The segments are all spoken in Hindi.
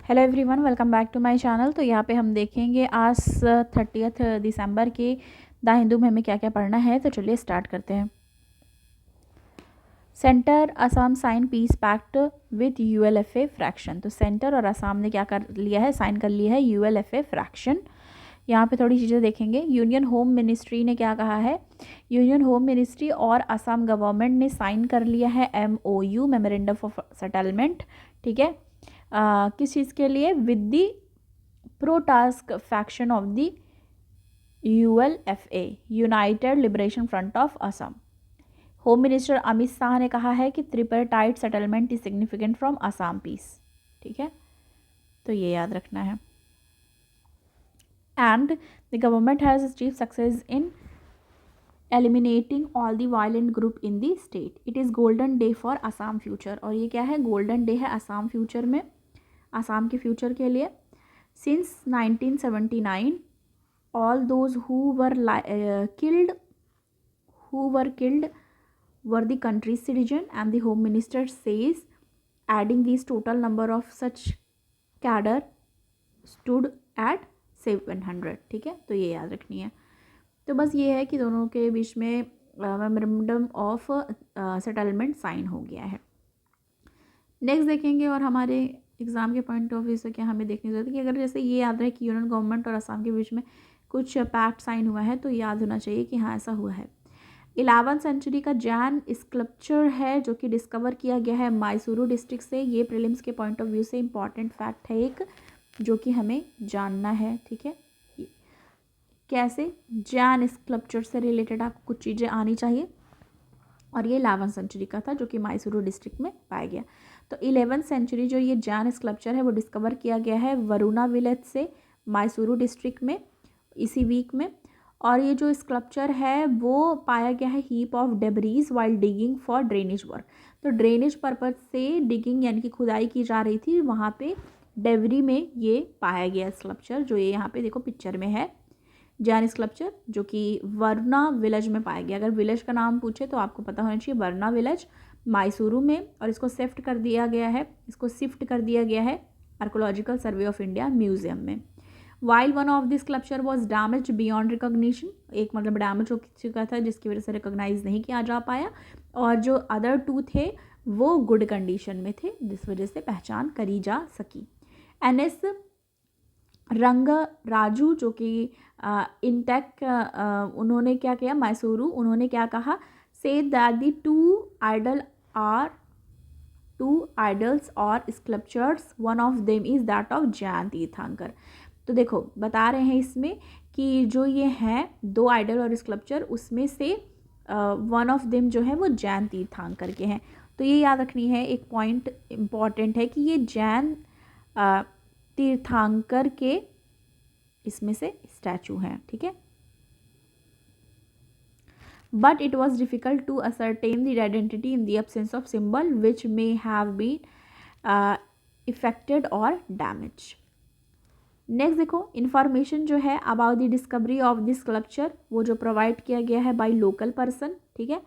Hello everyone, welcome back to my channel. तो यहाँ पे हम देखेंगे आज 30 दिसंबर के द हिंदू में हमें क्या क्या पढ़ना है। तो चलिए स्टार्ट करते हैं। Centre Assam sign peace pact with ULFA fraction. तो सेंटर और असम ने क्या कर लिया है, साइन कर लिया है यूएलएफए फ्रैक्शन। यहाँ पे थोड़ी चीज़ें देखेंगे। यूनियन होम मिनिस्ट्री ने क्या कहा है, यूनियन होम मिनिस्ट्री और असम गवर्नमेंट ने साइन कर लिया है MOU, मेमोरेंडम ऑफ सेटलमेंट। ठीक है, किस चीज़ के लिए, विद द प्रो टास्क faction of the ULFA, united liberation front of Assam. Home minister Amit Shah ने कहा है कि tripartite settlement is significant from Assam peace. ठीक है, तो ये याद रखना है। And the government has achieve success in eliminating all the violent group in the state. It is golden day for Assam future. और ये क्या है, गोल्डन डे है असम फ्यूचर में, असम के फ्यूचर के लिए। Since 1979 all those who were killed were the country's citizen, and the home minister says adding these total number of such cadre stood at 700। ठीक है, तो ये याद रखनी है। तो बस ये है कि दोनों के बीच में मेमोरेंडम ऑफ सेटलमेंट साइन हो गया है। नेक्स्ट देखेंगे, और हमारे एग्ज़ाम के पॉइंट ऑफ व्यू से क्या हमें देखने जरूरत है कि अगर जैसे ये याद रहे कि यूनियन गवर्नमेंट और असम के बीच में कुछ पैक्ट साइन हुआ है, तो याद होना चाहिए कि हाँ ऐसा हुआ है। 11वीं सेंचुरी का जैन स्कल्पचर है जो कि डिस्कवर किया गया है मैसूरू डिस्ट्रिक्ट से। ये प्रीलिम्स के पॉइंट ऑफ व्यू से इंपॉर्टेंट फैक्ट है एक, जो कि हमें जानना है। ठीक है, कैसे जैन स्कल्पचर से रिलेटेड आपको कुछ चीज़ें आनी चाहिए। और ये 11वीं सेंचुरी का था जो कि मैसूरू डिस्ट्रिक्ट में पाया गया। तो 11वीं सेंचुरी जो ये जैन स्कल्पचर है वो डिस्कवर किया गया है वरुणा विलेज से, मैसूरू डिस्ट्रिक्ट में, इसी वीक में। और ये जो स्कल्पचर है वो पाया गया है heap of debris while digging for drainage work. तो ड्रेनेज पर्पज से डिगिंग यानी कि खुदाई की जा रही थी, वहाँ पे डेबरी में ये पाया गया स्कल्पचर, जो ये यहाँ पे देखो पिक्चर में है जैन स्कल्पचर, जो कि वरुणा विलेज में पाया गया। अगर विलेज का नाम पूछे तो आपको पता होना चाहिए, वरुणा विलेज मैसूरू में। और इसको शिफ्ट कर दिया गया है archaeological survey of India museum में। While one of this sculpture was damage beyond recognition, एक मतलब डैमेज हो चुका था जिसकी वजह से रिकॉग्नाइज नहीं किया जा पाया, और जो अदर टू थे वो गुड कंडीशन में थे जिस वजह से पहचान करी जा सकी। NS रंग राजू जो कि इंटेक उन्होंने क्या किया, मैसूरू, उन्होंने क्या कहा, say that the two idols और sculptures, one of them is that of Jain Tirthankar. तो देखो बता रहे हैं इसमें कि जो ये हैं दो आइडल और स्कल्पचर, उसमें से वन ऑफ देम जो है वो जैन तीर्थंकर के हैं। तो ये याद रखनी है, एक पॉइंट इम्पॉर्टेंट है कि ये जैन तीर्थंकर के इसमें से स्टैचू हैं। ठीक है, but it was difficult to ascertain the identity in the absence of symbol which may have been effected और डैमेज। नेक्स्ट देखो, इन्फॉर्मेशन जो है about the discovery of this sculpture, वो जो प्रोवाइड किया गया है बाय लोकल पर्सन। ठीक है,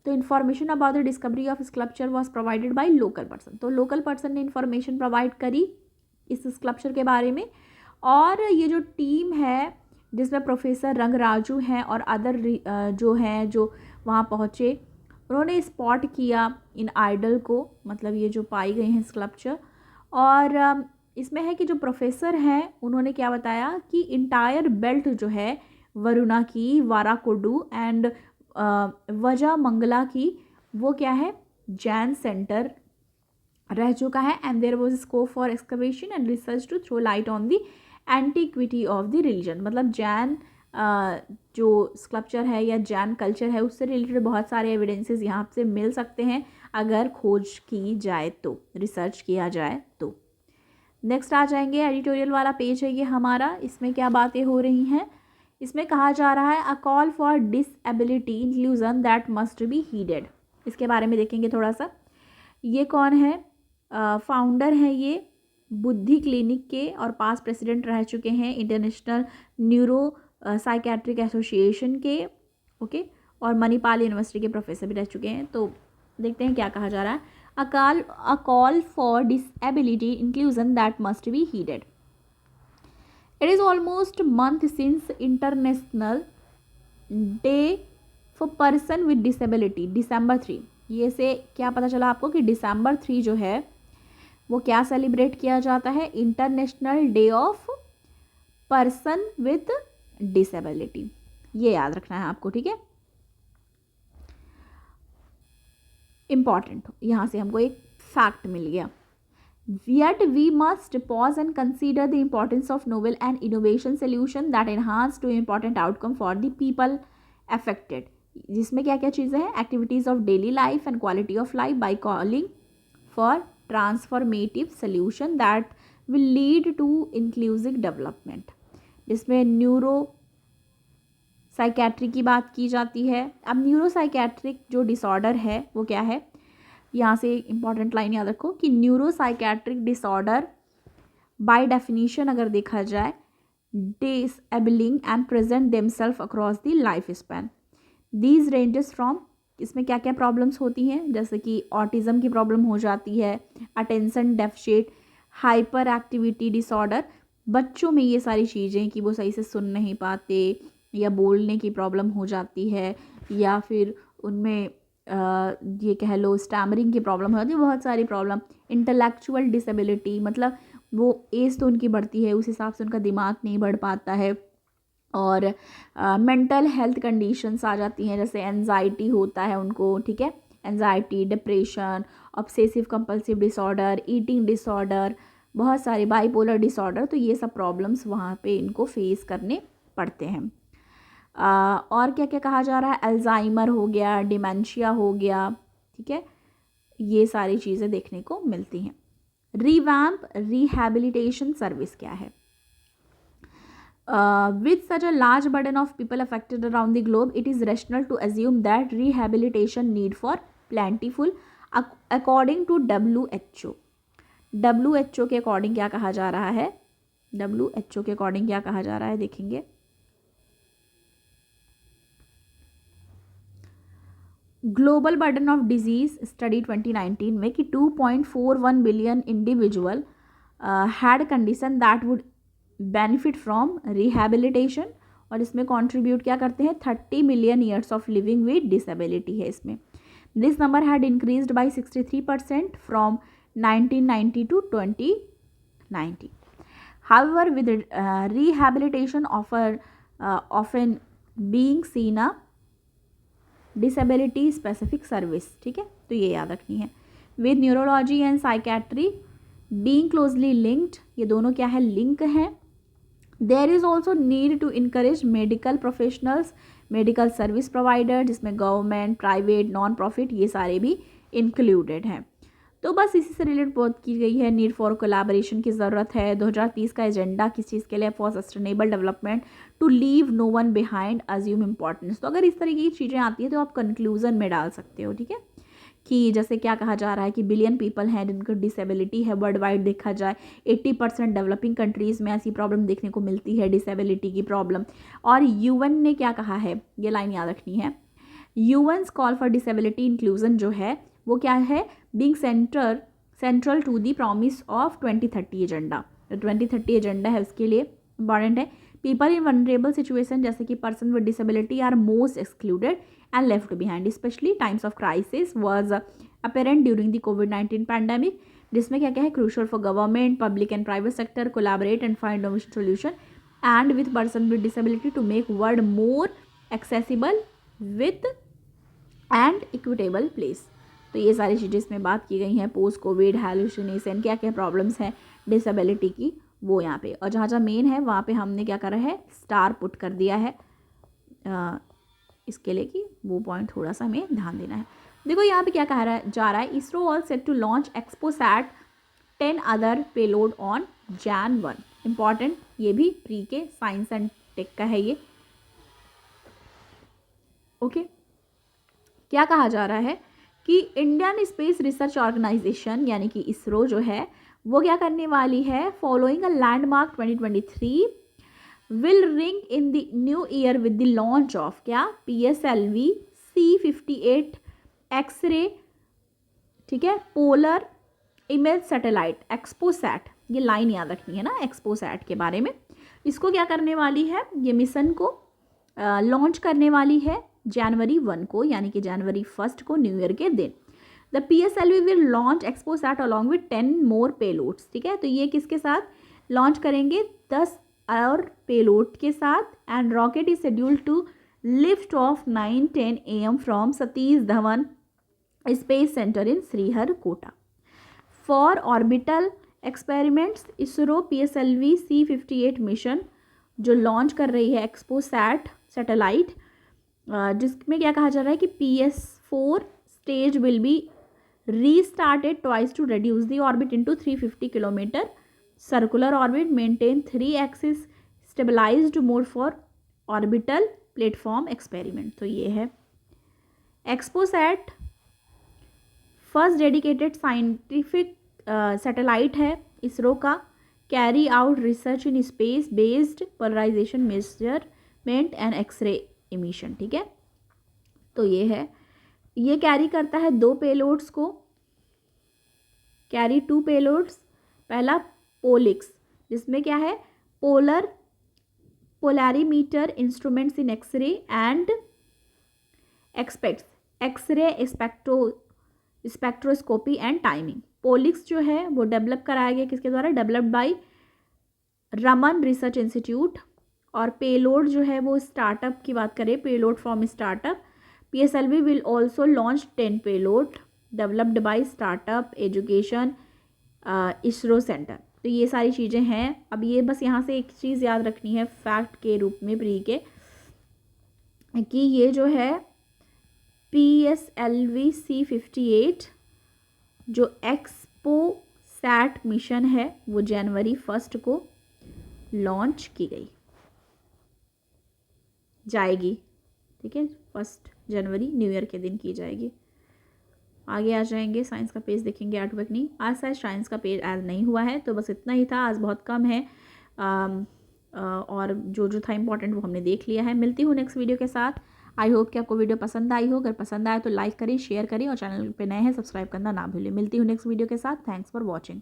तो information about the discovery of sculpture was provided by local person. तो लोकल पर्सन ने इन्फॉर्मेशन प्रोवाइड करी इस स्कल्पचर के बारे में। और ये जो टीम है जिसमें प्रोफेसर रंगराजू हैं और अदर जो हैं जो वहाँ पहुँचे, उन्होंने स्पॉट किया इन आइडल को, मतलब ये जो पाई गई हैं स्कल्पचर। और इसमें है कि जो प्रोफेसर हैं उन्होंने क्या बताया कि इंटायर बेल्ट जो है वरुणा की, वाराकोडू एंड वजा मंगला की, वो क्या है, जैन सेंटर रह चुका है। And there was scope for excavation and research to throw light on the antiquity of the religion. मतलब जैन जो स्कल्पचर है या जैन कल्चर है उससे रिलेटेड बहुत सारे एविडेंसेस यहाँ से मिल सकते हैं अगर खोज की जाए तो, रिसर्च किया जाए तो। नेक्स्ट आ जाएंगे, एडिटोरियल वाला पेज है ये हमारा। इसमें क्या बातें हो रही हैं, इसमें कहा जा रहा है a call for disability inclusion that must be heeded. इसके बारे में देखेंगे थोड़ा सा। ये कौन है, फाउंडर हैं ये बुद्धि क्लिनिक के और पास्ट प्रेसिडेंट रह चुके हैं इंटरनेशनल न्यूरो साइकेट्रिक एसोसिएशन के। ओके, और मणिपाल यूनिवर्सिटी के प्रोफेसर भी रह चुके हैं। तो देखते हैं क्या कहा जा रहा है। a call for disability inclusion that must be heeded. It is almost a month since International Day for Person with Disability, December 3. ये से क्या पता चला आपको कि December 3 जो है वो क्या सेलिब्रेट किया जाता है? International day of person with disability. ये याद रखना है आपको, ठीक है. इंपॉर्टेंट, यहाँ से हमको एक फैक्ट मिल गया. Yet we must pause and consider the importance of novel and innovation solution that enhance to important outcome for the people affected. जिसमें क्या क्या चीज़ें हैं? Activities of daily life and quality of life by calling for transformative solution that will lead to inclusive development. जिसमें न्यूरो साइकेट्री की बात की जाती है. अब न्यूरो साइकेट्रिक जो डिसऑर्डर है वो क्या है? यहाँ से इंपॉर्टेंट लाइन याद रखो कि neuro psychiatric disorder by definition अगर देखा जाए disabling and present themselves across the life span. These ranges from, इसमें क्या क्या प्रॉब्लम्स होती हैं? जैसे कि ऑटिज़म की प्रॉब्लम हो जाती है, attention deficit, hyper activity disorder. बच्चों में ये सारी चीज़ें कि वो सही से सुन नहीं पाते या बोलने की प्रॉब्लम हो जाती है, या फिर उनमें ये कह लो स्टैमरिंग की प्रॉब्लम हो जाती है, बहुत सारी प्रॉब्लम. इंटेलेक्चुअल डिसेबिलिटी मतलब वो एज तो उनकी बढ़ती है, उस हिसाब से उनका दिमाग नहीं बढ़ पाता है. और मेंटल हेल्थ कंडीशंस आ जाती हैं, जैसे एंजाइटी होता है उनको, ठीक है. Anxiety, depression, obsessive compulsive disorder, eating disorder, बहुत सारे बाइपोलर डिसऑर्डर. तो ये सब प्रॉब्लम्स वहाँ पे इनको फेस करने पड़ते हैं. और क्या क्या कहा जा रहा है? अल्जाइमर हो गया, डिमेंशिया हो गया, ठीक है. ये सारी चीज़ें देखने को मिलती हैं. रिवैम्प रिहैबिलिटेशन सर्विस क्या है? With such a large burden of people affected around the globe, it is rational to assume that rehabilitation need for plentiful. According to WHO, WHO के अकॉर्डिंग क्या कहा जा रहा है? WHO के अकॉर्डिंग क्या कहा जा रहा है देखेंगे. Global burden of disease study 2019 में कि 2.41 billion individual had condition that would benefit from rehabilitation. और इसमें कंट्रीब्यूट क्या करते हैं? 30 million years of living with disability है इसमें. This number had increased by 63% from 1990 to 2090. However with rehabilitation often being seen a disability specific service, ठीक है. तो ये याद रखनी है. With neurology and psychiatry being closely linked, ये दोनों क्या है? लिंक हैं. There is also need to encourage medical professionals, medical service provider, जिसमें गवर्नमेंट, प्राइवेट, नॉन प्रॉफिट ये सारे भी इंक्लूडेड हैं. तो बस इसी से रिलेटेड बात की गई है. नीड फॉर कोलैबोरेशन की ज़रूरत है. 2030 का एजेंडा किस चीज़ के लिए? For sustainable development, to leave no one behind, assume importance. तो अगर इस तरीके की चीज़ें आती हैं तो आप कंक्लूजन में डाल सकते हो, ठीक है. कि जैसे क्या कहा जा रहा है कि बिलियन पीपल हैं जिनको डिसेबिलिटी है. वर्ल्ड वाइड देखा जाए 80% डेवलपिंग कंट्रीज़ में ऐसी प्रॉब्लम देखने को मिलती है, डिसेबिलिटी की प्रॉब्लम. और UN ने क्या कहा है? ये लाइन याद रखनी है. UN's call for disability inclusion जो है वो क्या है? Being central to the promise of 2030 agenda. 2030 agenda है उसके लिए इंपॉर्टेंट है. पीपल इन वनरेबल सिचुएशन जैसे कि person with disability are most excluded and left behind, especially times of crisis was apparent during the COVID-19 pandemic. जिसमें क्या क्या है? crucial for government, public and private sector collaborate and find innovative solution and with person with disability to make world more accessible with and equitable place. तो ये सारी चीज़ें इसमें बात की गई हैं. पोस्ट कोविड, हेलुसिनेशन, क्या क्या प्रॉब्लम्स हैं डिसेबिलिटी की वो यहाँ पे. और जहाँ जहाँ मेन है वहाँ पे हमने क्या करा है? स्टार पुट कर दिया है इसके लिए कि वो पॉइंट थोड़ा सा हमें ध्यान देना है. देखो यहाँ पे क्या कहा जा रहा है? ISRO all set to launch XPoSat 10 other payload on Jan 1. Important, ये भी प्री के साइंस एंड टेक का है ये, ओके. क्या कहा जा रहा है कि इंडियन स्पेस रिसर्च ऑर्गेनाइजेशन यानी कि इसरो जो है वो क्या करने वाली है? Following a landmark 2023 will ring in the new year with the launch of क्या? PSLV C58 X-ray ठीक है। पोलर इमेज सैटेलाइट एक्सपोसैट, ये लाइन याद रखनी है ना एक्सपोसैट के बारे में। इसको क्या करने वाली है, ये मिशन को लॉन्च करने वाली है जनवरी 1 को, यानी कि जनवरी 1 को, न्यू ईयर के दिन। The PSLV will launch XPoSat along with 10 more payloads. ठीक है, तो ये किसके साथ लॉन्च करेंगे, 10 और पेलोड के साथ। And rocket is scheduled to lift off 9:10 AM from Satish Dhawan space centre in Sriharikota for orbital experiments. ISRO PSLV C58 mission जो लॉन्च कर रही है एक्सपोसैट सैटेलाइट, जिसमें क्या कहा जा रहा है कि PS4 stage will be restarted twice to reduce the orbit into 350 kilometre circular orbit, maintain 3 axis stabilized mode for orbital platform experiment। तो ये है XPoSat first dedicated scientific satellite है इसरो का, carry out research in space based polarisation measurement and x ray emission. ठीक है, तो ये है, ये कैरी करता है 2 पेलोड्स को, कैरी 2 पेलोड्स। पहला पोलिक्स, जिसमें क्या है, polarimeter instruments in X ray and XSPECT X ray spectroscopy and timing. POLIX जो है वो डेवलप कराया गया किसके द्वारा, developed by Raman research institute. और पेलोड जो है वो स्टार्टअप की बात करें, payload from startup, PSLV will also launch 10 payload developed by startup education ISRO centre. तो ये सारी चीज़ें हैं। अब ये बस यहाँ से एक चीज़ याद रखनी है फैक्ट के रूप में प्री के, कि ये जो है PSLV C58 जो एक्सपोसैट मिशन है वो जनवरी 1 को लॉन्च की गई जाएगी। ठीक है, 1 जनवरी न्यू ईयर के दिन की जाएगी। आगे आ जाएंगे, साइंस का पेज देखेंगे आर्टवर्क नहीं, आज शायद साइंस का पेज ऐड नहीं हुआ है, तो बस इतना ही था, आज बहुत कम है। और जो था इंपॉर्टेंट वो हमने देख लिया है। मिलती हूँ नेक्स्ट वीडियो के साथ। आई होप कि आपको वीडियो पसंद आई हो, अगर पसंद आए तो लाइक करें, शेयर करें और चैनल पे नए हैं सब्सक्राइब करना ना भूलें। मिलती हूँ नेक्स्ट वीडियो के साथ। Thanks for watching.